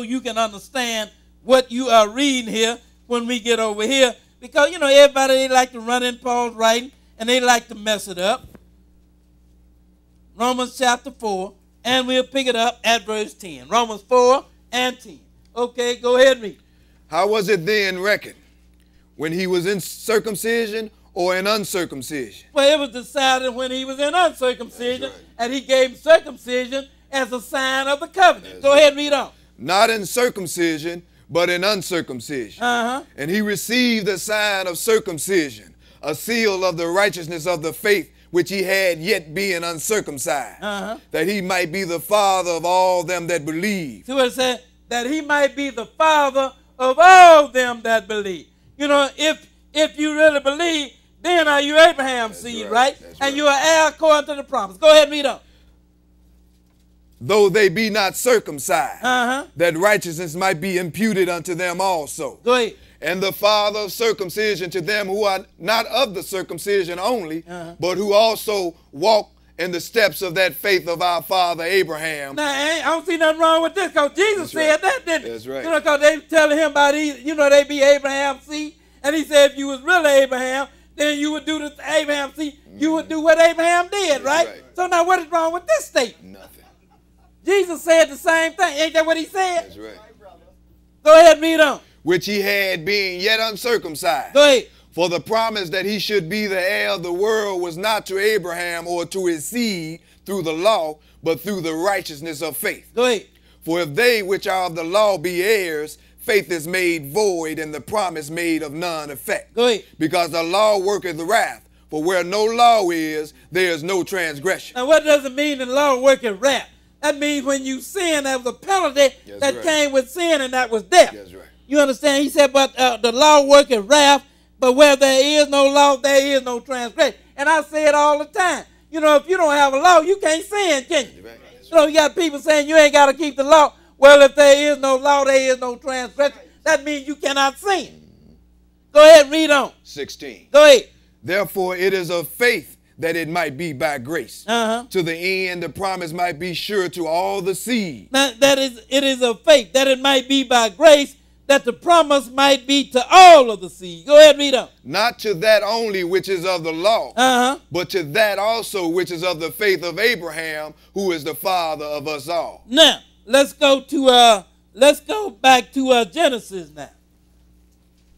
you can understand what you are reading here when we get over here. Because, you know, everybody, they like to run in Paul's writing, and they like to mess it up. Romans chapter 4, and we'll pick it up at verse 10. Romans 4 and 10. Okay, go ahead and read. How was it then reckoned? When he was in circumcision or in uncircumcision? Well, it was decided when he was in uncircumcision, right, and he gave circumcision as a sign of the covenant. Go ahead and read on. Not in circumcision, but in uncircumcision. And he received the sign of circumcision, a seal of the righteousness of the faith which he had yet being uncircumcised, that he might be the father of all them that believe. See what it said? That he might be the father of all them that believe. You know, if you really believe, then are you Abraham's seed, right? And you are heir according to the promise. Go ahead and read on. Though they be not circumcised, that righteousness might be imputed unto them also. Go ahead. And the father of circumcision to them who are not of the circumcision only, but who also walk in the steps of that faith of our father Abraham. Now, I don't see nothing wrong with this, because Jesus said that, didn't he? That's right. You know, because they telling him about, you know, they be Abraham's seed. And he said if you was really Abraham, then you would do the Abraham seed. You would do what Abraham did, right? So now what is wrong with this statement? Nothing. Jesus said the same thing. Ain't that what he said? That's right. Go ahead and read on. Which he had being yet uncircumcised. Go ahead. For the promise that he should be the heir of the world was not to Abraham or to his seed through the law, but through the righteousness of faith. Go ahead. For if they which are of the law be heirs, faith is made void and the promise made of none effect. Go ahead. Because the law worketh wrath, for where no law is, there is no transgression. Now what does it mean the law worketh wrath? That means when you sin, there was a penalty that came with sin, and that was death. That's right. You understand? He said, but the law worketh wrath, but where there is no law, there is no transgression. And I say it all the time. You know, if you don't have a law, you can't sin, can you? Right. You know, you got people saying you ain't got to keep the law. Well, if there is no law, there is no transgression. That means you cannot sin. Go ahead, read on. 16. Go ahead. Therefore, it is of faith that it might be by grace. To the end, the promise might be sure to all the seed. Now, it is of faith that it might be by grace, that the promise might be to all of the seed. Go ahead, read on. Not to that only which is of the law, but to that also which is of the faith of Abraham, who is the father of us all. Now, let's go back to Genesis now.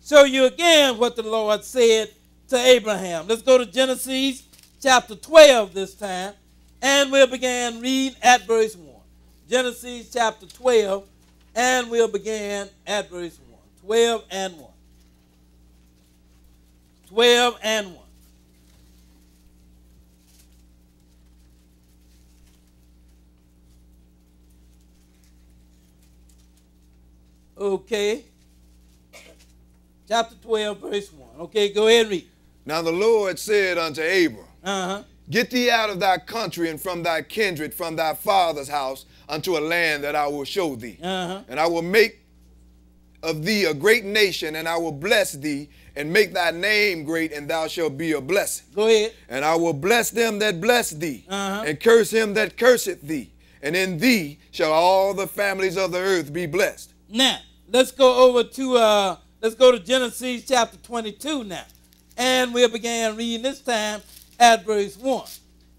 Show you again what the Lord said to Abraham. Let's go to Genesis chapter 12 this time, and we'll begin reading at verse 1. Genesis chapter 12, and we'll begin at verse 1. 12 and 1. 12 and 1. Okay. Chapter 12, verse 1. Okay, go ahead and read. Now the Lord said unto Abram, Get thee out of thy country and from thy kindred, from thy father's house, unto a land that I will show thee. And I will make of thee a great nation, and I will bless thee, and make thy name great, and thou shalt be a blessing. Go ahead. And I will bless them that bless thee, and curse him that curseth thee. And in thee shall all the families of the earth be blessed. Now, let's go over to Genesis chapter 22 now. And we'll begin reading this time at verse 1.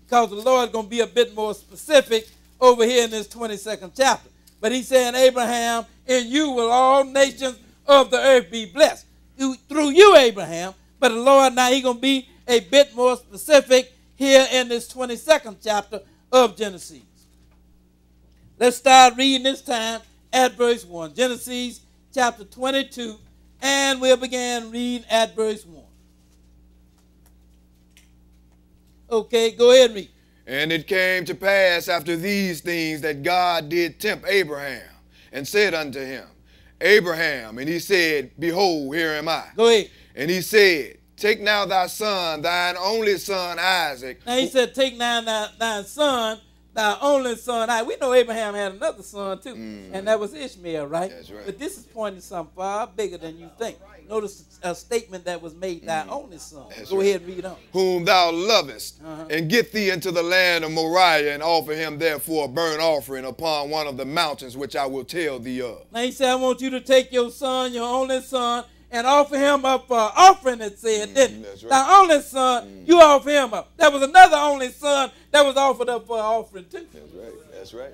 Because the Lord is going to be a bit more specific over here in this 22nd chapter. But he said, Abraham, in you will all nations of the earth be blessed. Through you, Abraham. But the Lord, now he's going to be a bit more specific here in this 22nd chapter of Genesis. Let's start reading this time at verse 1. Genesis chapter 22, and we'll begin reading at verse 1. Okay, go ahead and read. And it came to pass after these things that God did tempt Abraham, and said unto him, Abraham, and he said, Behold, here am I. Go ahead. And he said, Take now thy son, thine only son Isaac. Now he said, Take now thy son, thy only son. We know Abraham had another son too, and that was Ishmael, right? That's right. But this is pointing something far bigger than you think. Notice a statement that was made, thy only son. Go ahead and read on. Whom thou lovest, and get thee into the land of Moriah, and offer him therefore a burnt offering upon one of the mountains which I will tell thee of. Now he said, I want you to take your son, your only son, and offer him up for an offering, it said, didn't it? That's right. Thy only son, you offer him up. There was another only son that was offered up for an offering too. That's right. That's right.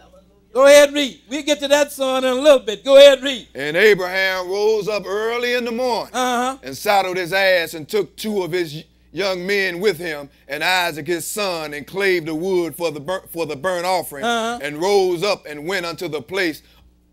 Go ahead and read. We'll get to that son in a little bit. Go ahead and read. And Abraham rose up early in the morning and saddled his ass and took 2 of his young men with him and Isaac his son and clave the wood for the burnt offering and rose up and went unto the place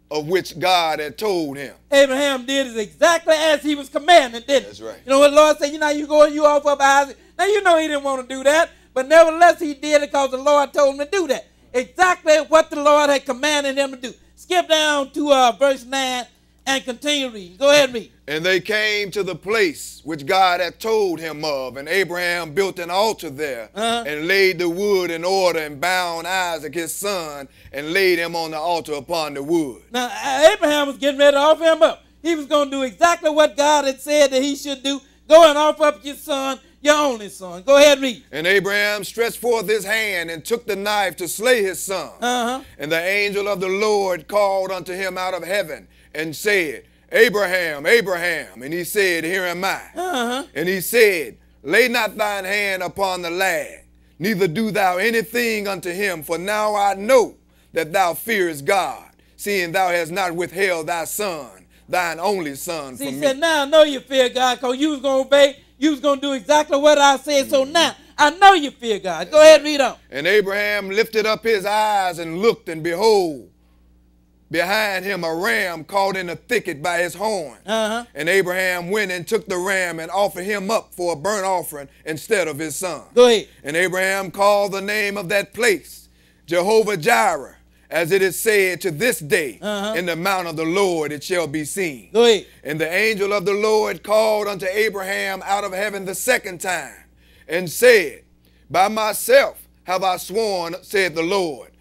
of which God had told him. Abraham did it exactly as he was commanded, didn't he? That's right. You know what the Lord said, you know, you go and you offer up Isaac. Now you know he didn't want to do that, but nevertheless he did it because the Lord told him to do that. Exactly what the Lord had commanded him to do. Skip down to verse 9 and continue reading. Go ahead and read. And they came to the place which God had told him of, and Abraham built an altar there and laid the wood in order and bound Isaac his son and laid him on the altar upon the wood. Now Abraham was getting ready to offer him up. He was going to do exactly what God had said that he should do. Go and offer up your son, your only son. Go ahead and read. And Abraham stretched forth his hand and took the knife to slay his son. And the angel of the Lord called unto him out of heaven and said, Abraham, Abraham. And he said, Here am I. And he said, Lay not thine hand upon the lad, neither do thou anything unto him, for now I know that thou fearest God, seeing thou hast not withheld thy son, thine only son, from me. He said, now I know you fear God, because you was going to obey. You was going to do exactly what I said. So now I know you fear God. Go ahead and read on. And Abraham lifted up his eyes and looked, and behold, behind him a ram caught in a thicket by his horn. And Abraham went and took the ram and offered him up for a burnt offering instead of his son. Go ahead. And Abraham called the name of that place Jehovah Jireh, as it is said to this day, in the mount of the Lord it shall be seen. Go ahead. And the angel of the Lord called unto Abraham out of heaven the second time, and said, By myself have I sworn, said the Lord,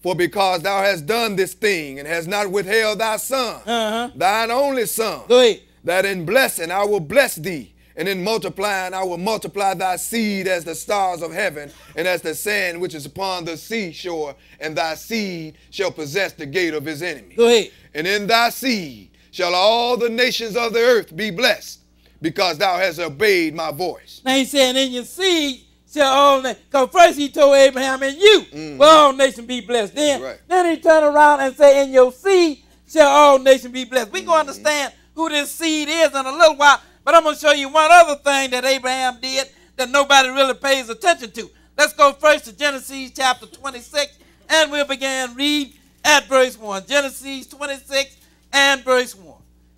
for because thou hast done this thing, and hast not withheld thy son, thine only son, Go ahead. that in blessing I will bless thee, and in multiplying I will multiply thy seed as the stars of heaven, and as the sand which is upon the seashore, and thy seed shall possess the gate of his enemy. Go ahead. And in thy seed shall all the nations of the earth be blessed, because thou hast obeyed my voice. Now he said, in your seed shall all nations, because first he told Abraham, in you will all nations be blessed. Then he turned around and said, in your seed shall all nations be blessed. We're going to understand who this seed is in a little while. But I'm going to show you one other thing that Abraham did that nobody really pays attention to. Let's go first to Genesis chapter 26, and we'll begin read at verse 1. Genesis 26 and verse 1.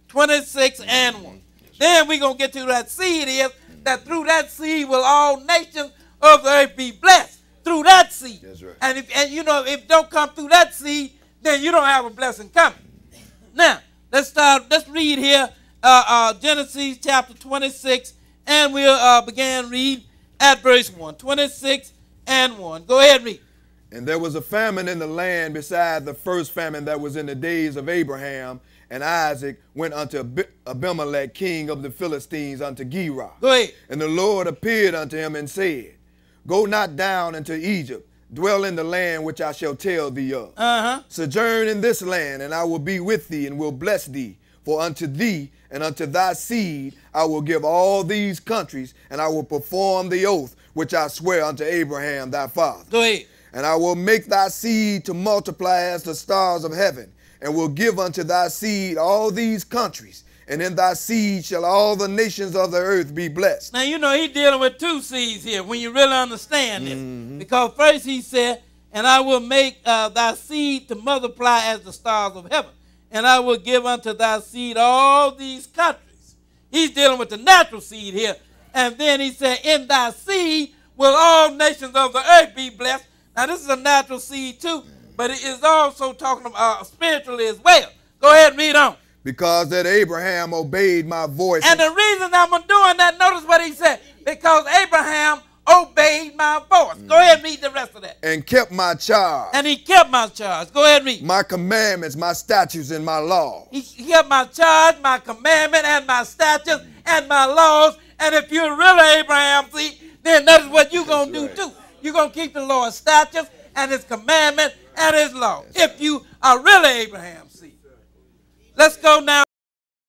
26 and 1. Then we're going to get to that seed is that through that seed will all nations of the earth be blessed. Through that seed. That's right. And if it don't come through that seed, then you don't have a blessing coming. Now, let's read here. Genesis chapter 26, and we'll begin read at verse 1. 26 and 1. Go ahead and read. And there was a famine in the land beside the first famine that was in the days of Abraham, and Isaac went unto Abimelech, king of the Philistines, unto Gerar. Go ahead. And the Lord appeared unto him and said, Go not down into Egypt, dwell in the land which I shall tell thee of. Sojourn in this land, and I will be with thee and will bless thee. For unto thee and unto thy seed I will give all these countries, and I will perform the oath which I swear unto Abraham thy father. Go ahead. And I will make thy seed to multiply as the stars of heaven, and will give unto thy seed all these countries, and in thy seed shall all the nations of the earth be blessed. Now, you know, he's dealing with two seeds here when you really understand this. Because first he said, and I will make thy seed to multiply as the stars of heaven, and I will give unto thy seed all these countries. He's dealing with the natural seed here. And then he said, in thy seed will all nations of the earth be blessed. Now, this is a natural seed too, but it is also talking about spiritually as well. Go ahead and read on. Because that Abraham obeyed my voice. And the reason I'm doing that, notice what he said. Because Abraham obeyed my voice. Go ahead and read the rest of that. And kept my charge. And he kept my charge. Go ahead and read. My commandments, my statutes, and my laws. He kept my charge, my commandment, and my statutes, and my laws. And if you're really Abraham, see, then that is what you're going to do too. You're going to keep the Lord's statutes and his commandment and his law. If you are really Abraham, see. Let's go now.